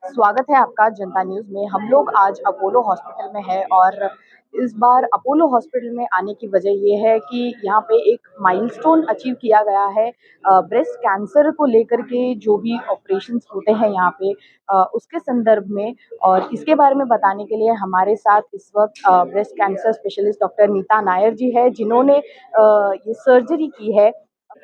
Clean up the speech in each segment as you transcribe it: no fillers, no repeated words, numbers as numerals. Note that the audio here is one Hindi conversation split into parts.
स्वागत है आपका जनता न्यूज़ में। हम लोग आज अपोलो हॉस्पिटल में हैं और इस बार अपोलो हॉस्पिटल में आने की वजह ये है कि यहाँ पे एक माइलस्टोन अचीव किया गया है ब्रेस्ट कैंसर को लेकर के जो भी ऑपरेशंस होते हैं यहाँ पे उसके संदर्भ में। और इसके बारे में बताने के लिए हमारे साथ इस वक्त breast cancer specialist doctor Neeta Nair ji है, जिन्होंने ये सर्जरी की है।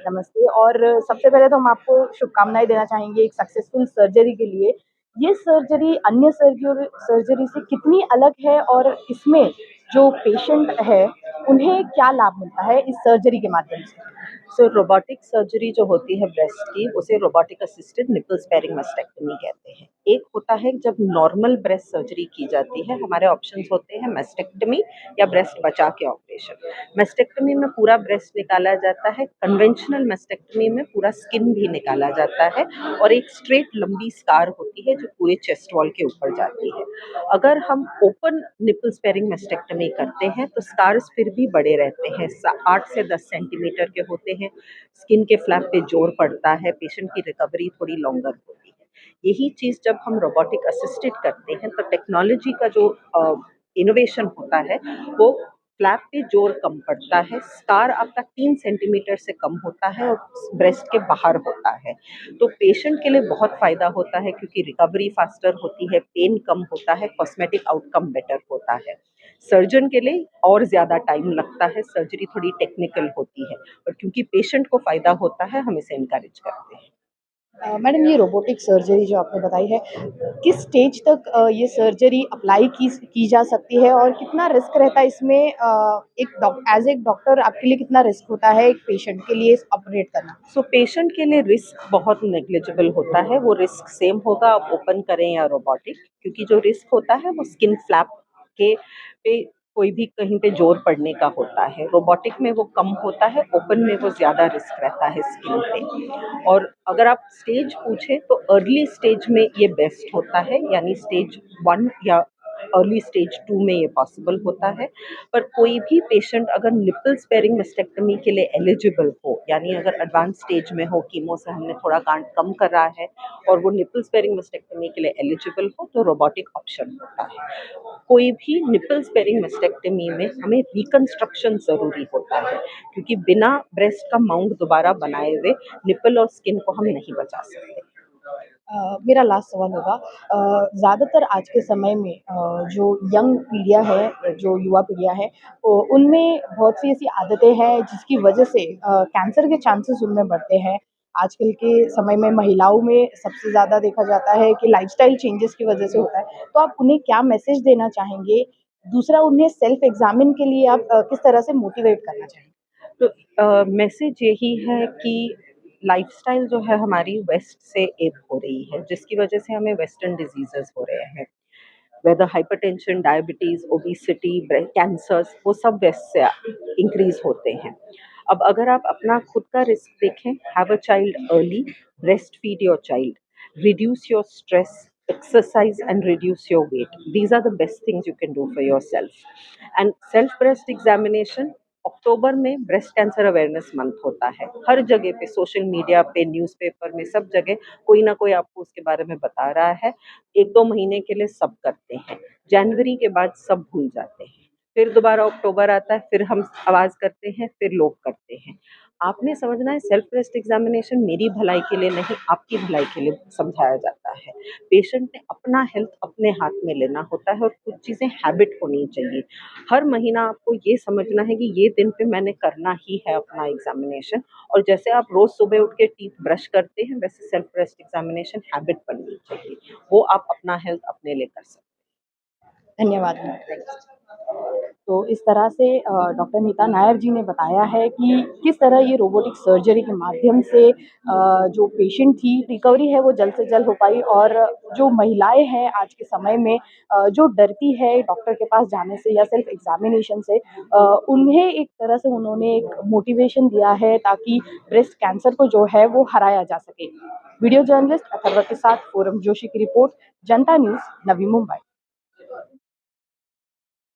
नमस्ते। और सबसे पहले तो हम आपको शुभकामनाएं देना चाहेंगे एक सक्सेसफुल सर्जरी के लिए। ये सर्जरी अन्य सर्जरी से कितनी अलग है और इसमें जो पेशेंट है उन्हें क्या लाभ मिलता है इस सर्जरी के माध्यम से? सो रोबोटिक सर्जरी जो होती है ब्रेस्ट की, उसे रोबोटिक असिस्टेड निपल स्पेयरिंग मस्टेक्टमी कहते हैं। एक होता है जब नॉर्मल ब्रेस्ट सर्जरी की जाती है, हमारे ऑप्शंस होते हैं मस्टेक्टमी या ब्रेस्ट बचा के ऑपरेशन। मस्टेक्टमी में पूरा ब्रेस्ट निकाला जाता है, कन्वेंशनल मस्टेक्टमी में पूरा स्किन भी निकाला जाता है और एक स्ट्रेट लंबी स्कार होती है जो पूरे चेस्ट वॉल के ऊपर जाती है। अगर हम ओपन निपल स्पेयरिंग मस्टेक्टमी करते हैं तो स्कार्स फिर भी बड़े रहते हैं, 8 से 10 सेंटीमीटर के होते हैं। स्किन के फ्लैप पे जोर पड़ता है, पेशेंट की रिकवरी थोड़ी लॉन्गर होती है। यही चीज़ जब हम रोबोटिक असिस्टेड करते हैं तो टेक्नोलॉजी का जो इनोवेशन होता है वो फ्लैप पे जोर कम पड़ता है, स्कार आपका 3 सेंटीमीटर से कम होता है और ब्रेस्ट के बाहर होता है। तो पेशेंट के लिए बहुत फ़ायदा होता है क्योंकि रिकवरी फास्टर होती है, पेन कम होता है, कॉस्मेटिक आउटकम बेटर होता है। सर्जन के लिए और ज़्यादा टाइम लगता है, सर्जरी थोड़ी टेक्निकल होती है, और क्योंकि पेशेंट को फ़ायदा होता है हम इसे इनकरेज करते हैं। मैडम, ये रोबोटिक सर्जरी जो आपने बताई है, किस स्टेज तक ये सर्जरी अप्लाई की जा सकती है और कितना रिस्क रहता है इसमें? एज एक डॉक्टर आपके लिए कितना रिस्क होता है एक पेशेंट के लिए ऑपरेट करना? सो पेशेंट के लिए रिस्क बहुत नेग्लिजिबल होता है। वो रिस्क सेम होगा आप ओपन करें या रोबोटिक, क्योंकि जो रिस्क होता है वो स्किन फ्लैप के पे कोई भी कहीं पे जोर पड़ने का होता है। रोबोटिक में वो कम होता है, ओपन में वो ज़्यादा रिस्क रहता है स्किन पे। और अगर आप स्टेज पूछें तो अर्ली स्टेज में ये बेस्ट होता है, यानी स्टेज 1 या अर्ली स्टेज 2 में ये पॉसिबल होता है। पर कोई भी पेशेंट अगर निपल स्पेयरिंग मस्टेक्टमी के लिए एलिजिबल हो, यानी अगर एडवांस स्टेज में हो, कीमो से हमने थोड़ा गांठ कम करा है और वो निपल स्पेयरिंग मस्टेक्टमी के लिए एलिजिबल हो, तो रोबोटिक ऑप्शन होता है। कोई भी निपल स्पेयरिंग मस्टेक्टमी में हमें रिकंस्ट्रक्शन ज़रूरी होता है, क्योंकि बिना ब्रेस्ट का माउंट दोबारा बनाए हुए निपल और स्किन को हम नहीं बचा सकते। मेरा लास्ट सवाल होगा। ज़्यादातर आज के समय में जो यंग पीढ़ियाँ है, जो युवा पीढ़ियाँ हैं, उनमें बहुत सी ऐसी आदतें हैं जिसकी वजह से कैंसर के चांसेस उनमें बढ़ते हैं। आजकल के समय में महिलाओं में सबसे ज़्यादा देखा जाता है कि लाइफ़स्टाइल चेंजेस की वजह से होता है। तो आप उन्हें क्या मैसेज देना चाहेंगे? दूसरा, उन्हें सेल्फ एग्ज़ामिन के लिए आप किस तरह से मोटिवेट करना चाहेंगे? तो मैसेज यही है कि लाइफ़स्टाइल जो है हमारी वेस्ट से एक हो रही है, जिसकी वजह से हमें वेस्टर्न डिजीज़ेज़ हो रहे हैं। Whether hypertension, diabetes, obesity, cancers, वो सब वेस्ट से इंक्रीज़ होते हैं। अब अगर आप अपना खुद का रिस्क देखें, have a child early, breast feed your child, reduce your stress, exercise and reduce your weight. These are the best things you can do for yourself. And self breast examination, अक्टूबर में ब्रेस्ट कैंसर अवेयरनेस मंथ होता है। हर जगह पे, सोशल मीडिया पे, न्यूज़पेपर में, सब जगह कोई ना कोई आपको उसके बारे में बता रहा है। 1-2 महीने के लिए सब करते हैं, जनवरी के बाद सब भूल जाते हैं। फिर दोबारा अक्टूबर आता है, फिर हम आवाज़ करते हैं, फिर लोग करते हैं। आपने समझना है सेल्फ ब्रेस्ट एग्जामिनेशन मेरी भलाई के लिए नहीं, आपकी भलाई के लिए समझाया जाता है। पेशेंट ने अपना हेल्थ अपने हाथ में लेना होता है और कुछ चीज़ें हैबिट होनी चाहिए। हर महीना आपको ये समझना है कि ये दिन पे मैंने करना ही है अपना एग्जामिनेशन, और जैसे आप रोज़ सुबह उठ के टीथ ब्रश करते हैं, वैसे सेल्फ ब्रेस्ट एग्जामिनेशन हैबिट बननी चाहिए। वो आप अपना हेल्थ अपने लिए कर सकते हैं। धन्यवाद मैम। तो इस तरह से डॉक्टर नीता नायर जी ने बताया है कि किस तरह ये रोबोटिक सर्जरी के माध्यम से जो पेशेंट थी रिकवरी है वो जल्द से जल्द हो पाई। और जो महिलाएं हैं आज के समय में जो डरती है डॉक्टर के पास जाने से या सेल्फ एग्जामिनेशन से, उन्हें एक तरह से उन्होंने एक मोटिवेशन दिया है ताकि ब्रेस्ट कैंसर को जो है वो हराया जा सके। वीडियो जर्नलिस्ट अथर्व के साथ फोरम जोशी की रिपोर्ट, जनता न्यूज़, नवी मुंबई।